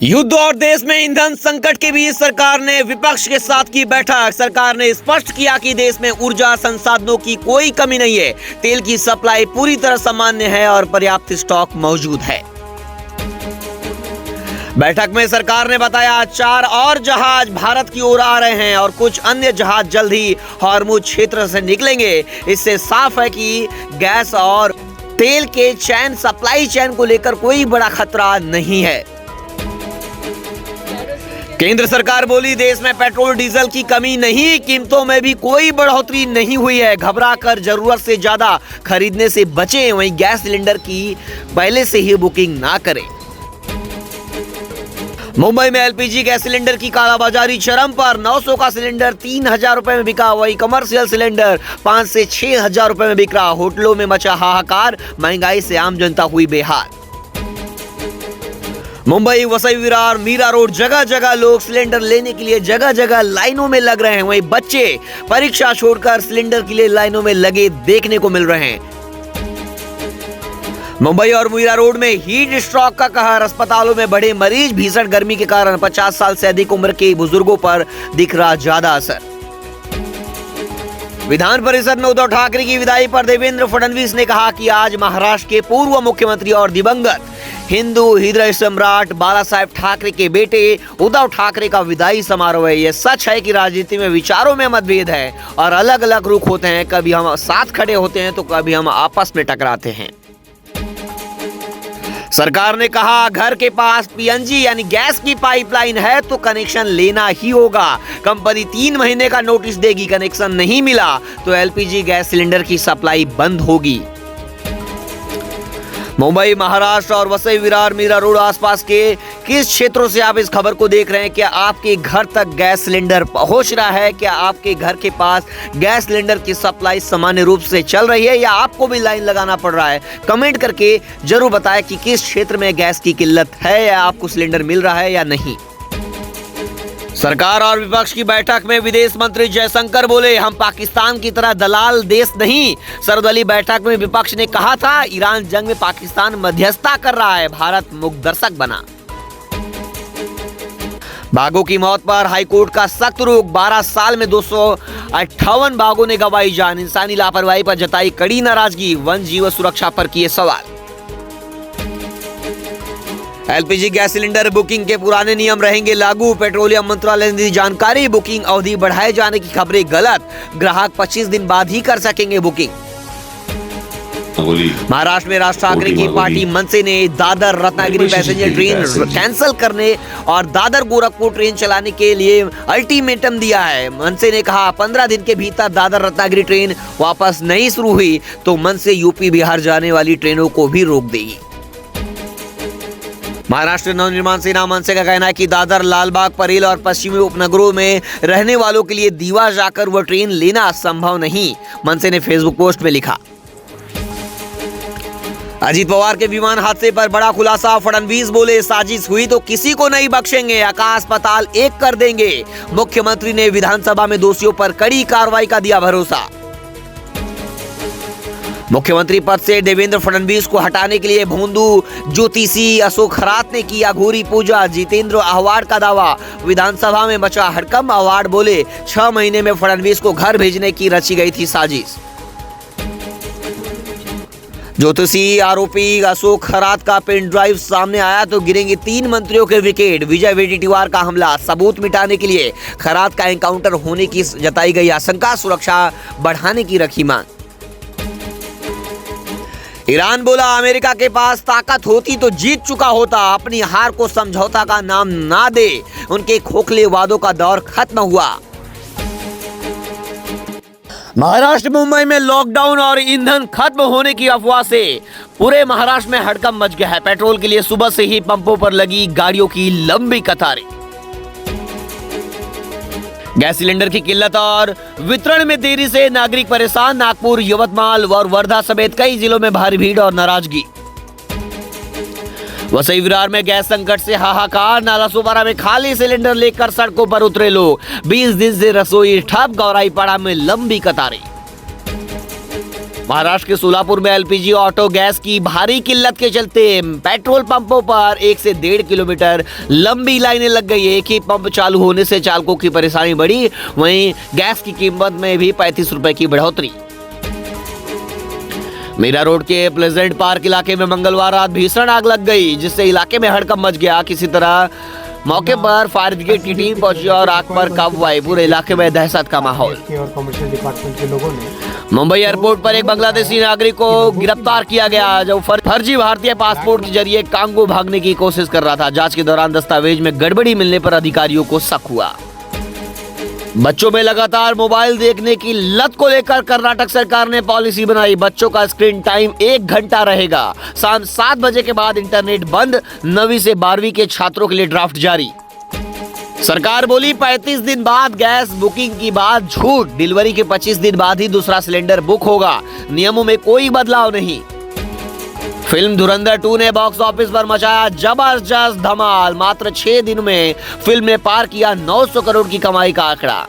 युद्ध और देश में ईंधन संकट के बीच सरकार ने विपक्ष के साथ की बैठक। सरकार ने स्पष्ट किया कि देश में ऊर्जा संसाधनों की कोई कमी नहीं है। तेल की सप्लाई पूरी तरह सामान्य है और पर्याप्त स्टॉक मौजूद है। बैठक में सरकार ने बताया 4 और जहाज भारत की ओर आ रहे हैं और कुछ अन्य जहाज जल्द ही हॉर्मुज क्षेत्र से निकलेंगे। इससे साफ है कि गैस और तेल के चैन सप्लाई चैन को लेकर कोई बड़ा खतरा नहीं है। केंद्र सरकार बोली, देश में पेट्रोल डीजल की कमी नहीं, कीमतों में भी कोई बढ़ोतरी नहीं हुई है। घबराकर जरूरत से ज्यादा खरीदने से बचें। वहीं गैस सिलेंडर की पहले से ही बुकिंग ना करें। मुंबई में एलपीजी गैस सिलेंडर की कालाबाजारी चरम पर। 900 का सिलेंडर 3000 रुपए में बिका। वही कमर्शियल सिलेंडर 5 से 6000 रुपए में बिक रहा। होटलों में मचा हाहाकार। महंगाई से आम जनता हुई बेहाल। मुंबई वसई विरार मीरा रोड जगह जगह लोग सिलेंडर लेने के लिए जगह जगह लाइनों में लग रहे हैं। वहीं बच्चे परीक्षा छोड़कर सिलेंडर के लिए लाइनों में लगे देखने को मिल रहे हैं। मुंबई और मीरा रोड में हीट स्ट्रोक का कहर। अस्पतालों में बढ़े मरीज। भीषण गर्मी के कारण 50 साल से अधिक उम्र के बुजुर्गों पर दिख रहा ज्यादा असर। विधान परिषद में उद्धव ठाकरे की विदाई पर देवेंद्र फडणवीस ने कहा कि आज महाराष्ट्र के पूर्व मुख्यमंत्री और दिवंगत हिंदू हृदय सम्राट बाला साहेब ठाकरे के बेटे उद्धव ठाकरे का विदाई समारोह है। यह सच है कि राजनीति में विचारों में मतभेद है और अलग अलग रुख होते हैं। कभी हम साथ खड़े होते हैं तो कभी हम आपस में टकराते हैं। सरकार ने कहा, घर के पास पीएनजी यानी गैस की पाइपलाइन है तो कनेक्शन लेना ही होगा। कंपनी 3 महीने का नोटिस देगी। कनेक्शन नहीं मिला तो एलपीजी गैस सिलेंडर की सप्लाई बंद होगी। मुंबई महाराष्ट्र और वसई विरार मीरा रोड आसपास के किस क्षेत्रों से आप इस खबर को देख रहे हैं? क्या आपके घर तक गैस सिलेंडर पहुंच रहा है? क्या आपके घर के पास गैस सिलेंडर की सप्लाई सामान्य रूप से चल रही है या आपको भी लाइन लगाना पड़ रहा है? कमेंट करके जरूर बताएं कि किस क्षेत्र में गैस की किल्लत है या आपको सिलेंडर मिल रहा है या नहीं। सरकार और विपक्ष की बैठक में विदेश मंत्री जयशंकर बोले, हम पाकिस्तान की तरह दलाल देश नहीं। सर्वदलीय बैठक में विपक्ष ने कहा था, ईरान जंग में पाकिस्तान मध्यस्थता कर रहा है, भारत मुख्य दर्शक बना। बाघों की मौत पर हाईकोर्ट का सख्त रुख। 12 साल में 258 बाघों ने गंवाई जान। इंसानी लापरवाही पर जताई कड़ी नाराजगी। वन जीव सुरक्षा पर किए सवाल। एलपीजी गैस सिलेंडर बुकिंग के पुराने नियम रहेंगे लागू। पेट्रोलियम मंत्रालय ने दी जानकारी। बुकिंग अवधि बढ़ाए जाने की खबरें गलत। ग्राहक 25 दिन बाद ही कर सकेंगे बुकिंग। महाराष्ट्र में राज ठाकरे की पार्टी मनसे ने Dadar Ratnagiri passenger train cancel करने और दादर गोरखपुर ट्रेन चलाने के लिए अल्टीमेटम दिया है। मनसे ने कहा, 15 दिन के भीतर दादर रत्नागिरी ट्रेन वापस नहीं शुरू हुई तो मनसे यूपी बिहार जाने वाली ट्रेनों को भी रोक देगी। महाराष्ट्र नवनिर्माण सेना मनसे का कहना है कि दादर लालबाग परेल और पश्चिमी उपनगरों में रहने वालों के लिए दीवा जाकर वह ट्रेन लेना संभव नहीं। मनसे ने फेसबुक पोस्ट में लिखा। अजीत पवार के विमान हादसे पर बड़ा खुलासा। फडणवीस बोले, साजिश हुई तो किसी को नहीं बख्शेंगे, आकाश पाताल एक कर देंगे। मुख्यमंत्री ने विधानसभा में दोषियों पर कड़ी कार्रवाई का दिया भरोसा। मुख्यमंत्री पद से देवेंद्र फडणवीस को हटाने के लिए भोंदू ज्योतिषी अशोक खरात ने किया घोरी पूजा। जितेंद्र अवार्ड का दावा। विधानसभा में मचा हड़कंप। अवार्ड बोले, 6 महीने में फडणवीस को घर भेजने की रची गई थी साजिश। ज्योतिषी आरोपी अशोक खरात का पेन ड्राइव सामने आया तो गिरेंगे 3 मंत्रियों के विकेट। विजय वेडेटिवार का हमला। सबूत मिटाने के लिए खरात का एनकाउंटर होने की जताई गई आशंका। सुरक्षा बढ़ाने की रखी मांग। ईरान बोला, अमेरिका के पास ताकत होती तो जीत चुका होता। अपनी हार को समझौता का नाम ना दे। उनके खोखले वादों का दौर खत्म हुआ। महाराष्ट्र मुंबई में लॉकडाउन और ईंधन खत्म होने की अफवाह से पूरे महाराष्ट्र में हड़कंप मच गया है। पेट्रोल के लिए सुबह से ही पंपों पर लगी गाड़ियों की लंबी कतारें। गैस सिलेंडर की किल्लत और वितरण में देरी से नागरिक परेशान। नागपुर, यवतमाल और वर्धा समेत कई जिलों में भारी भीड़ और नाराजगी। वसई विरार में गैस संकट से हाहाकार। नालासोपारा में खाली सिलेंडर लेकर सड़कों पर उतरे लोग। 20 दिन से रसोई ठप। गौराईपाड़ा में लंबी कतारें। महाराष्ट्र के सोलापुर में एलपीजी ऑटो गैस की भारी किल्लत के चलते पेट्रोल पंपों पर 1 से 1.5 किलोमीटर लंबी लाइनें लग गई। एक ही पंप चालू होने से चालकों की परेशानी बढ़ी, वहीं गैस की कीमत में भी 35 रुपए की बढ़ोतरी। मीरा रोड के प्लेजेंट पार्क इलाके में मंगलवार रात भीषण आग लग गई, जिससे इलाके में हड़कंप मच गया। किसी तरह मौके पर फायर ब्रिगेड की टीम पहुंची और आग पर काबू आई। पूरे इलाके में दहशत का माहौल। और कमर्शियल डिपार्टमेंट के लोगों ने मुंबई एयरपोर्ट पर एक बांग्लादेशी नागरिक को गिरफ्तार किया गया, जो फर्जी भारतीय पासपोर्ट के जरिए कांगो भागने की कोशिश कर रहा था। जांच के दौरान दस्तावेज में गड़बड़ी मिलने पर अधिकारियों को शक हुआ। बच्चों में लगातार मोबाइल देखने की लत को लेकर कर्नाटक सरकार ने पॉलिसी बनाई। बच्चों का स्क्रीन टाइम 1 घंटा रहेगा। शाम 7 बजे के बाद इंटरनेट बंद। 9वीं से 12वीं के छात्रों के लिए ड्राफ्ट जारी। सरकार बोली 35 दिन बाद गैस बुकिंग की बात झूठ। डिलीवरी के 25 दिन बाद ही दूसरा सिलेंडर बुक होगा। नियमों में कोई बदलाव नहीं। फिल्म धुरंधर 2 ने बॉक्स ऑफिस पर मचाया जबरदस्त धमाल। मात्र 6 दिन में फिल्म ने पार किया 900 करोड़ की कमाई का आंकड़ा।